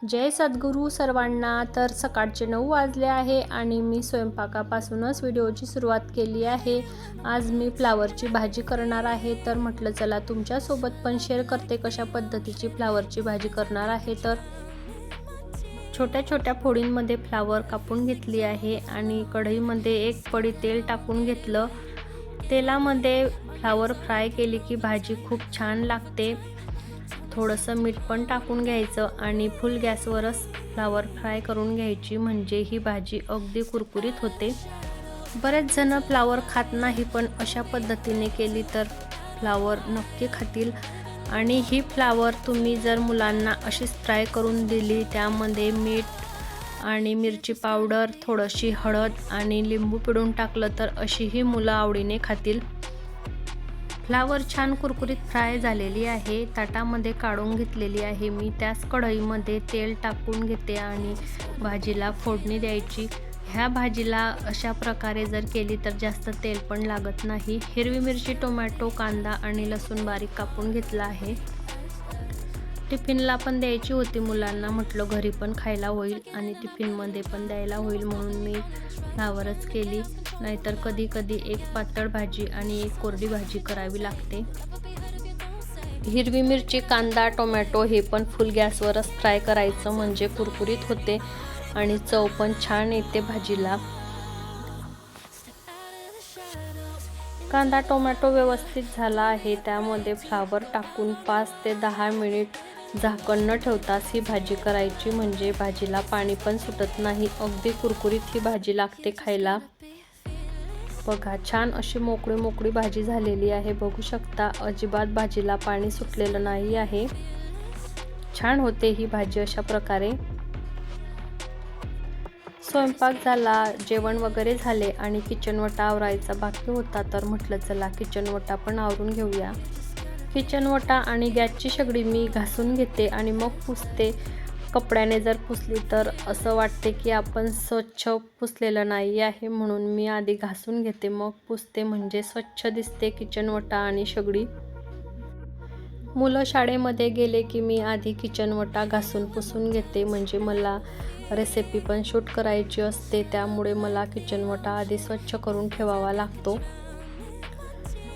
जय सद्गुरू सर्वांना। तर सकाळचे 9 वाजले आहे आणि मी स्वयंपाकापासूनच व्हिडिओची सुरुवात केली आहे। आज मी फ्लावरची भाजी करणार आहे, तर म्हटलं चला तुमच्यासोबत पण शेअर करते कशा पद्धतीची फ्लावरची भाजी करणार आहे। तर छोट्या छोट्या फोडींमध्ये फ्लावर कापून घेतली आहे आणि कढईमध्ये एक पडी तेल टाकून घेतलं। तेलामध्ये फ्लावर फ्राय केली की भाजी खूप छान लागते। थोडंसं मीठ पण टाकून घ्यायचं आणि फुल गॅसवरच फ्लावर फ्राय करून घ्यायची, म्हणजे ही भाजी अगदी कुरकुरीत होते। बरेच जण फ्लावर खात नाही, पण अशा पद्धतीने केली तर फ्लावर नक्की खातील। आणि ही फ्लावर तुम्ही जर मुलांना अशीच फ्राय करून दिली, त्यामध्ये मीठ आणि मिरची पावडर, थोडीशी हळद आणि लिंबू पिळून टाकलं तर अशीही मुलं आवडीने खातील। फ्लावर छान कुरकुरीत फ्राय झालेली आहे, ताटामध्ये काढून घेतलेली आहे मी। त्याच कढईमध्ये तेल टाकून घेते आणि भाजीला फोडणी द्यायची। ह्या भाजीला अशा प्रकारे जर केली तर जास्त तेल पण लागत नाही। हिरवी मिरची, टोमॅटो, कांदा आणि लसूण बारीक कापून घेतला आहे। टिफिनला पण द्यायची होती मुलांना, म्हटलं घरी पण खायला होईल आणि टिफिनमध्ये पण द्यायला होईल, म्हणून मी फ्लावरच केली। नाहीतर कधी कधी एक पातळ भाजी आणि एक कोरडी भाजी करावी लागते। हिरवी मिरची, कांदा, टोमॅटो हे पण फुल गॅसवरच फ्राय करायचं, म्हणजे कुरकुरीत होते आणि चव पण छान येते भाजीला। कांदा टोमॅटो व्यवस्थित झाला आहे, त्यामध्ये फ्लावर टाकून 5 ते 10 मिनिट झाकण न ठेवताच ही भाजी करायची, म्हणजे भाजीला पाणी पण सुटत नाही। अगदी कुरकुरीत ही भाजी लागते खायला। बघा, छान अशी मोकळी मोकळी भाजी झालेली आहे, बघू शकता। अजिबात भाजीला पाणी सुटलेलं नाही आहे। छान होते ही भाजी अशा प्रकारे। स्वयंपाक झाला, जेवण वगैरे झाले आणि किचन वटा आवरायचा बाकी होता, तर म्हटलं चला किचन वटा पण आवरून घेऊया। किचन वटा आणि गॅसची शेगडी मी घासून घेते आणि मग पुसते। कपड्याने जर पुसली तर असं वाटते की आपण स्वच्छ पुसलेलं नाही आहे, म्हणून मी आधी घासून घेते मग पुसते, म्हणजे स्वच्छ दिसते किचन वटा आणि शेगडी। मुलं शाळेमध्ये गेले की मी आधी किचन वटा घासून पुसून घेते, म्हणजे मला रेसिपी पण शूट करायची असते, त्यामुळे मला किचन वटा आधी स्वच्छ करून ठेवावा लागतो।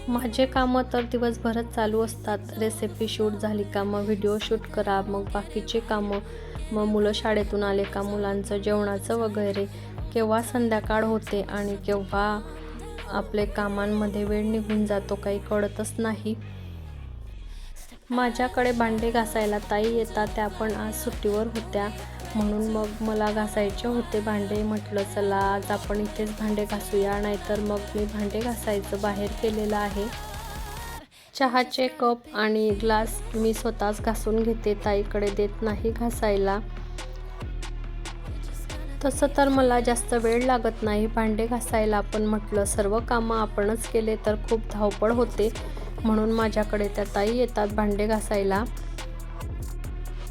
माझे कामं तर दिवसभरच चालू असतात। रेसिपी शूट झाली का मग व्हिडिओ शूट करा, मग बाकीचे कामं, मग मुलं शाळेतून आले का मुलांचं जेवणाचं वगैरे, केव्हा संध्याकाळ होते आणि केव्हा आपले कामांमध्ये वेळ निघून जातो काही कळतच नाही। माझ्याकडे भांडे घासायला ताई येतात, त्या पण आज सुट्टीवर होत्या, म्हणून मग मला घासायचे होते भांडे। म्हटलं चला आज आपण इथेच भांडे घासूया, नाहीतर मग मी भांडे घासायचं बाहेर केलेलं आहे। चहाचे कप आणि ग्लास मी स्वतःच घासून घेते, ताईकडे देत नाही घासायला। तसं तर मला जास्त वेळ लागत नाही भांडे घासायला, पण म्हटलं सर्व कामं आपणच केले तर खूप धावपळ होते, म्हणून माझ्याकडे त्या ताई येतात भांडे घासायला।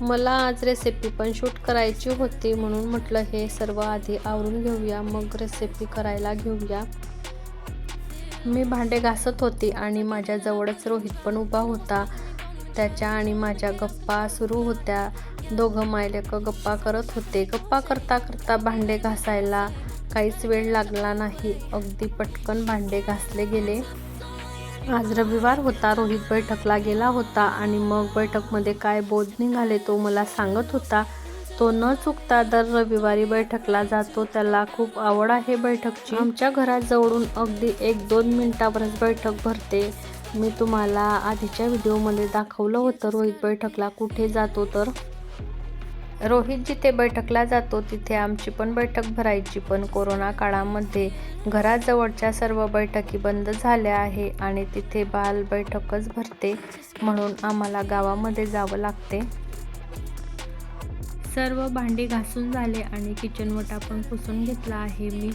मला आज रेसिपी पण शूट करायची होती, म्हणून म्हटलं हे सर्व आधी आवरून घेऊया, मग रेसिपी करायला घेऊया। मी भांडे घासत होती आणि माझ्या जवळच रोहित पण उभा होता। त्याच्या आणि माझ्या गप्पा सुरू होत्या। दोघं मायलेकं गप्पा करत होते। गप्पा करता करता भांडे घासायला काहीच वेळ लागला नाही, अगदी पटकन भांडे घासले गेले। आज रविवार होता, रोहित बैठकला गेला होता आणि मग बैठकमध्ये काय बोध निघाले तो मला सांगत होता। तो न चुकता दर रविवारी बैठकला जातो, त्याला खूप आवड आहे बैठकची। आमच्या घराजवळून अगदी 1-2 मिनिटावरच बैठक भरते। मी तुम्हाला आधीच्या व्हिडिओमध्ये दाखवलं होतं रोहित बैठकला कुठे जातो, तर रोहित जिथे बैठकला जातो तिथे आमची पण बैठक भरायची, पण कोरोना काळामध्ये घराजवळच्या सर्व बैठकी बंद झाल्या आहे आणि तिथे बाल बैठकच भरते, म्हणून आम्हाला गावामध्ये जावं लागते। सर्व भांडी घासून झाले आणि किचन वटा पण पुसून घेतला आहे मी,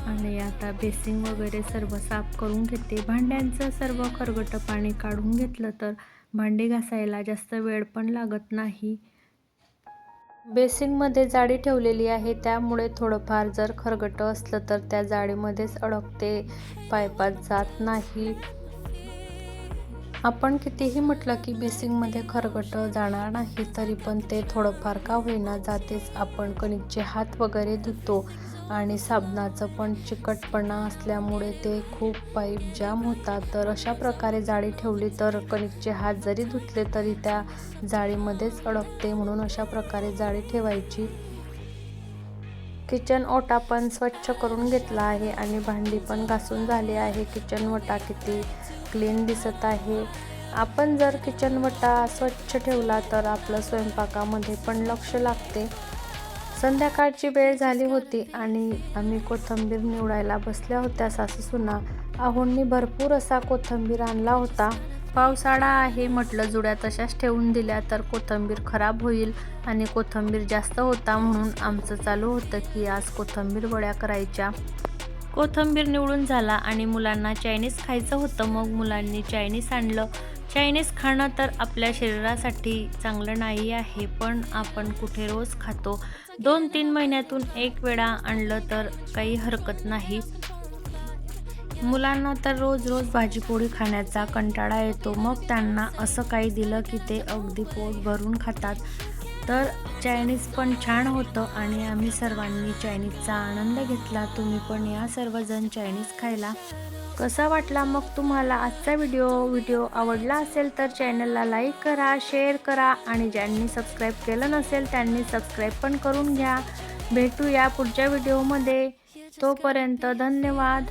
आणि आता बेसिंग वगैरे सर्व साफ करून घेते। भांड्यांचं सर्व खरगटं पाणी काढून घेतलं तर भांडी घासायला जास्त वेळ पण लागत नाही। बेसिंगमध्ये जाळी ठेवलेली आहे, त्यामुळे थोडंफार जर खरगटं असलं तर त्या जाळीमध्येच अडकते, पाईपात जात नाही। आपण कितीही म्हटलं की बेसिंगमध्ये खरकट जाणार नाही, तरी पण ते थोडंफार का होईना जातेच. आपण कणिकचे हात वगैरे धुतो आणि साबणाचं पण चिकटपणा असल्यामुळे ते खूप पाईप जाम होतात. तर अशा प्रकारे जाळी ठेवली तर कणिकचे हात जरी धुतले तरी त्या जाळीमध्येच अडकते, म्हणून अशा प्रकारे जाळी ठेवायची. किचन ओटा पण स्वच्छ करून घेतला आहे आणि भांडी पण घासून झाली आहे. किचन ओटा किती क्लीन दिसत आहे. आपण जर किचन ओटा स्वच्छ ठेवला तर आपलं स्वयंपाकामध्ये पण लक्ष लागते. संध्याकाळची वेळ झाली होती आणि आम्ही कोथिंबीर निवडायला बसल्या होत्या सासूसुना. आहोंनी भरपूर असा कोथिंबीर आणला होता. पावसाळा आहे म्हटलं, जुड्या तशाच ठेवून दिल्या तर कोथिंबीर खराब होईल आणि कोथिंबीर जास्त होता, म्हणून आमचं चालू होतं की आज कोथिंबीर वड्या करायच्या. कोथिंबीर निवडून झाला आणि मुलांना चायनीज खायचं होतं, मग मुलांनी चायनीज आणलं. चायनीज खाणं तर आपल्या शरीरासाठी चांगलं नाही आहे, पण आपण कुठे रोज खातो. 2-3 महिन्यातून एक वेळा आणलं तर काही हरकत नाही. मुलांना तर रोज रोज भाजीपोळी खाण्याचा कंटाळा येतो, मग त्यांना असं काही दिलं की ते अगदी पोट भरून खातात. तर चायनीज पण छान होतं आणि आम्ही सर्वांनी चायनीजचा आनंद घेतला. तुम्ही पण या सर्वजण चायनीज खायला. कसा वाटला मग तुम्हाला आजचा व्हिडिओ आवडला असेल तर चॅनलला लाईक करा, शेअर करा आणि ज्यांनी सबस्क्राईब केलं नसेल त्यांनी सबस्क्राईब पण करून घ्या. भेटूया पुढच्या व्हिडिओमध्ये. तोपर्यंत धन्यवाद.